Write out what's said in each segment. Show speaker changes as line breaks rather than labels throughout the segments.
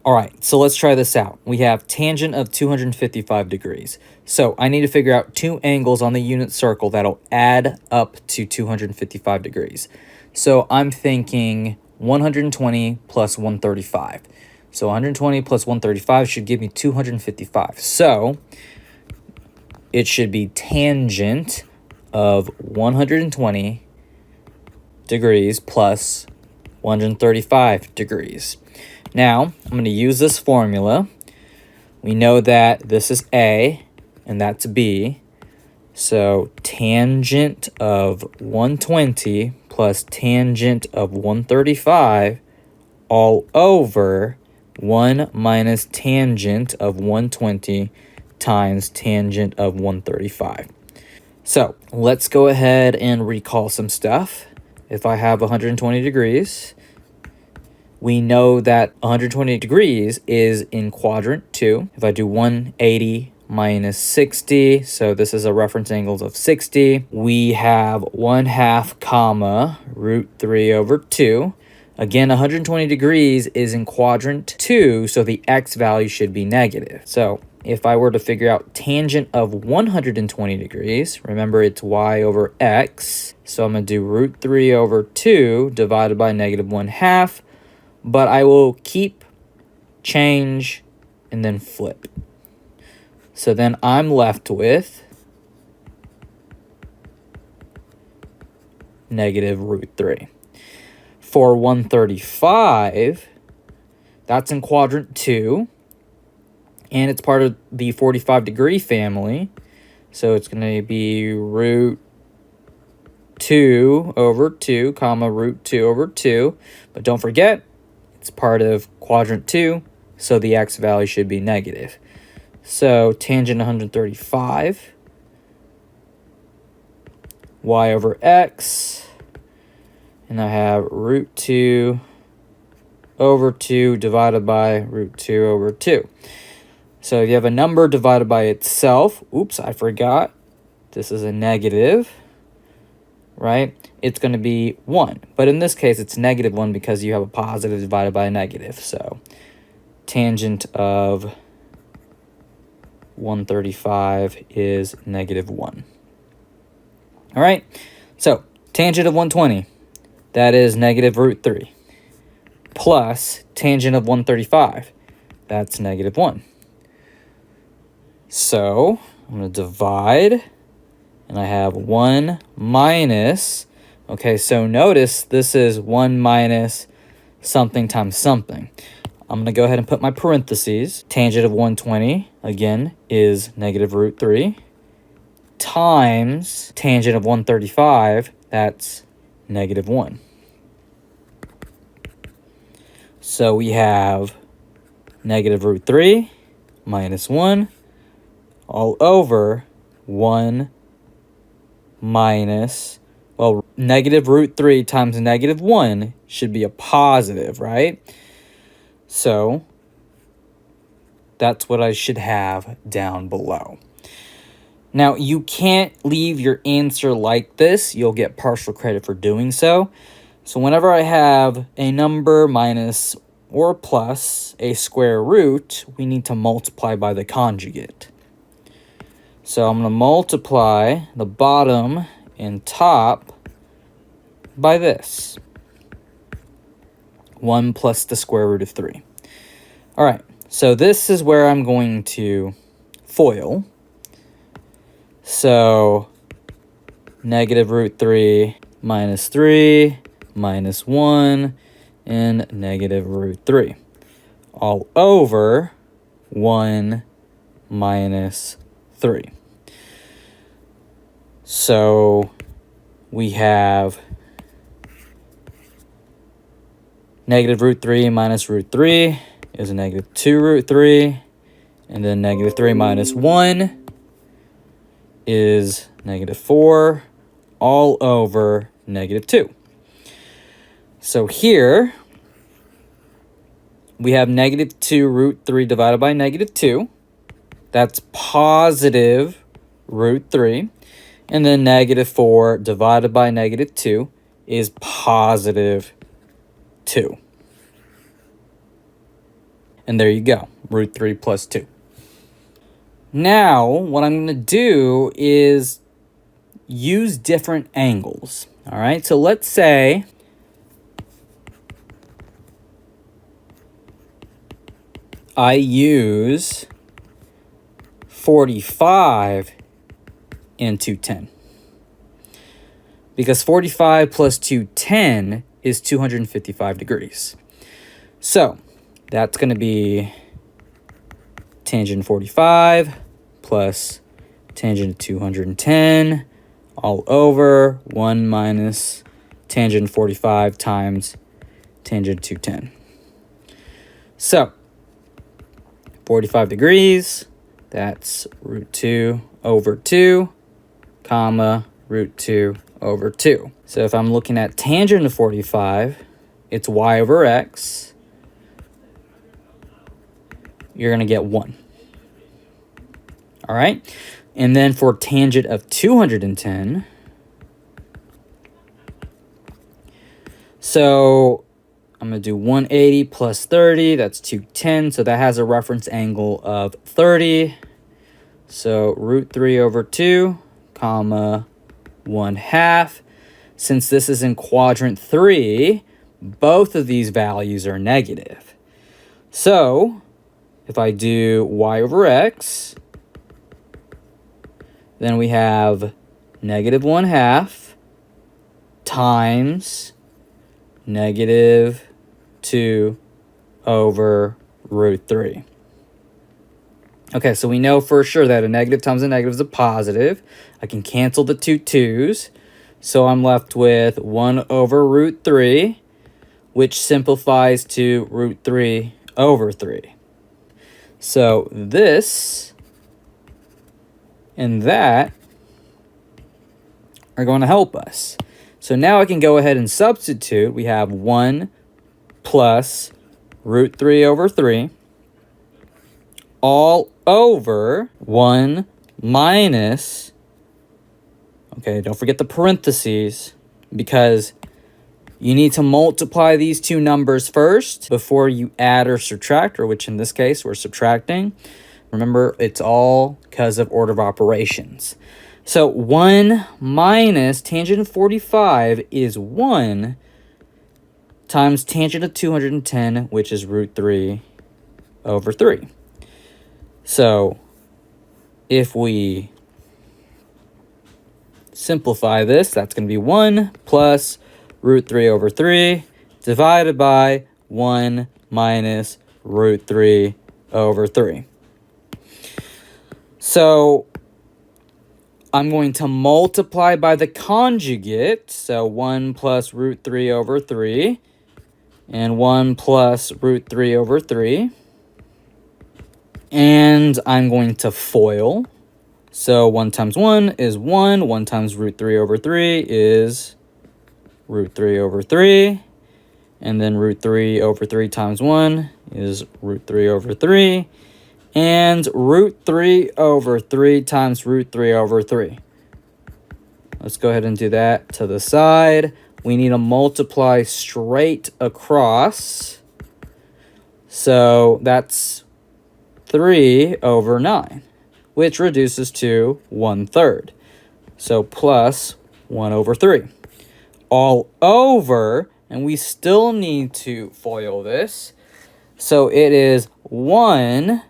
All right, so let's try this out. We have tangent of 255 degrees. So I need to figure out two angles on the unit circle that'll add up to 255 degrees. So I'm thinking 120 plus 135. So 120 plus 135 should give me 255. So it should be tangent of 120 degrees plus 135 degrees. Now, I'm going to use this formula. We know that this is A and that's B. So tangent of 120 plus tangent of 135 all over 1 minus tangent of 120 times tangent of 135. So let's go ahead and recall some stuff. If I have 120 degrees, we know that 120 degrees is in quadrant 2. If I do 180 minus 60, so this is a reference angle of 60, we have 1/2 comma root 3 over 2. Again, 120 degrees is in quadrant 2, so the x value should be negative. So if I were to figure out tangent of 120 degrees, remember it's y over x, so I'm going to do root 3 over 2 divided by negative 1/2. But I will keep, change, and then flip. So then I'm left with negative root 3. For 135, that's in quadrant 2, and it's part of the 45 degree family. So it's going to be root 2 over 2, comma root 2 over 2. But don't forget, it's part of quadrant 2, so the x value should be negative. So tangent 135, y over x, and I have root 2 over 2 divided by root 2 over 2. So if you have a number divided by itself, oops, I forgot, this is a negative, right? It's going to be 1. But in this case, it's negative 1 because you have a positive divided by a negative. So tangent of 135 is negative 1. All right, so tangent of 120, that is negative root 3, plus tangent of 135, that's negative 1. So I'm going to divide, and I have 1 minus, okay, so notice this is 1 minus something times something. I'm going to go ahead and put my parentheses. Tangent of 120, again, is negative root 3, times tangent of 135, that's negative 1. So we have negative root 3 minus 1 all over 1 minus, well, negative root 3 times negative 1 should be a positive, right? So that's what I should have down below. Now, you can't leave your answer like this. You'll get partial credit for doing so. So whenever I have a number minus or plus a square root, we need to multiply by the conjugate. So I'm going to multiply the bottom and top by this. 1 plus the square root of 3. All right, so this is where I'm going to FOIL. So negative root 3 minus 3 minus 1 and negative root 3 all over 1 minus 3. So we have negative root 3 minus root 3 is a negative 2 root 3. And then negative 3 minus 1 is negative 4 all over negative 2. So here we have negative 2 root 3 divided by negative 2. That's positive root 3. And then negative 4 divided by negative 2 is positive 2. And there you go, root 3 plus 2. Now, what I'm going to do is use different angles. All right, so let's say I use 45 and 210. Because 45 plus 210 is 255 degrees. So that's going to be tangent 45 plus tangent 210 all over 1 minus tangent 45 times tangent 210. So 45 degrees, that's root 2 over 2, comma, root 2 over 2. So if I'm looking at tangent of 45, it's y over x. You're going to get 1. All right? And then for tangent of 210, so I'm going to do 180 plus 30. That's 210. So that has a reference angle of 30. So root 3 over 2, comma, 1/2. Since this is in quadrant 3, both of these values are negative. So if I do y over x, then we have negative 1/2 times negative 2 over root 3. Okay, so we know for sure that a negative times a negative is a positive. I can cancel the two 2's. So I'm left with 1 over root 3, which simplifies to root 3 over 3. So this and that are going to help us. So now I can go ahead and substitute. We have 1 plus root 3 over 3 all over 1 minus, okay, don't forget the parentheses, because you need to multiply these two numbers first before you add or subtract, or which in this case we're subtracting. Remember, it's all because of order of operations. So 1 minus tangent of 45 is 1 times tangent of 210, which is root 3 over 3. So if we simplify this, that's going to be 1 plus root 3 over 3 divided by 1 minus root 3 over 3. So I'm going to multiply by the conjugate. So 1 plus root 3 over 3 and 1 plus root 3 over 3. And I'm going to FOIL. So 1 times 1 is 1. 1 times root 3 over 3 is root 3 over 3. And then root 3 over 3 times 1 is root 3 over 3. And root 3 over 3 times root 3 over 3. Let's go ahead and do that to the side. We need to multiply straight across. So that's 3 over 9, which reduces to 1/3. So plus 1 over 3. All over, and we still need to FOIL this. So it is 1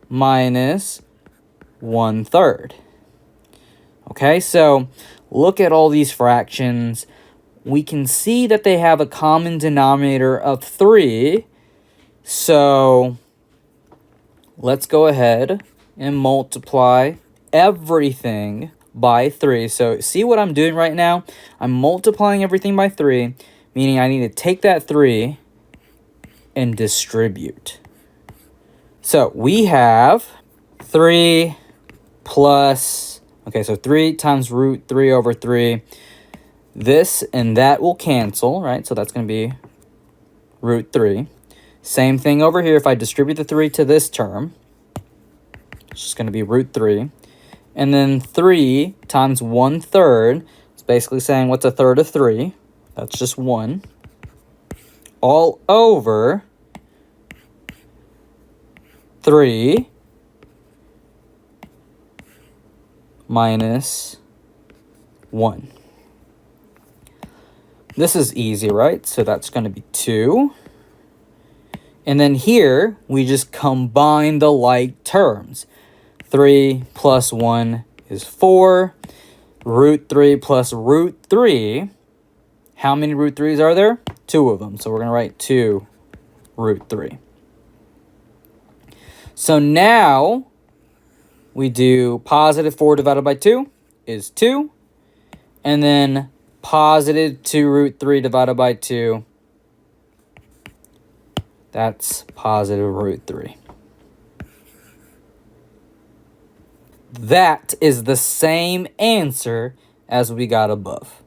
minus 1/3. Okay, so look at all these fractions. We can see that they have a common denominator of 3. So let's go ahead and multiply everything by 3. So see what I'm doing right now? I'm multiplying everything by 3, meaning I need to take that 3 and distribute. So we have 3 plus, okay, so 3 times root 3 over 3. This and that will cancel, right? So that's going to be root 3. Same thing over here. If I distribute the 3 to this term, it's just going to be root 3. And then 3 times 1/3, it's basically saying what's a third of 3? That's just 1. All over 3 minus 1. This is easy, right? So that's going to be 2. And then here, we just combine the like terms. 3 plus 1 is 4. Root 3 plus root 3. How many root 3's are there? 2 of them. So we're going to write 2 root 3. So now we do positive 4 divided by 2 is 2. And then positive 2 root 3 divided by 2, that's positive root 3. That is the same answer as we got above.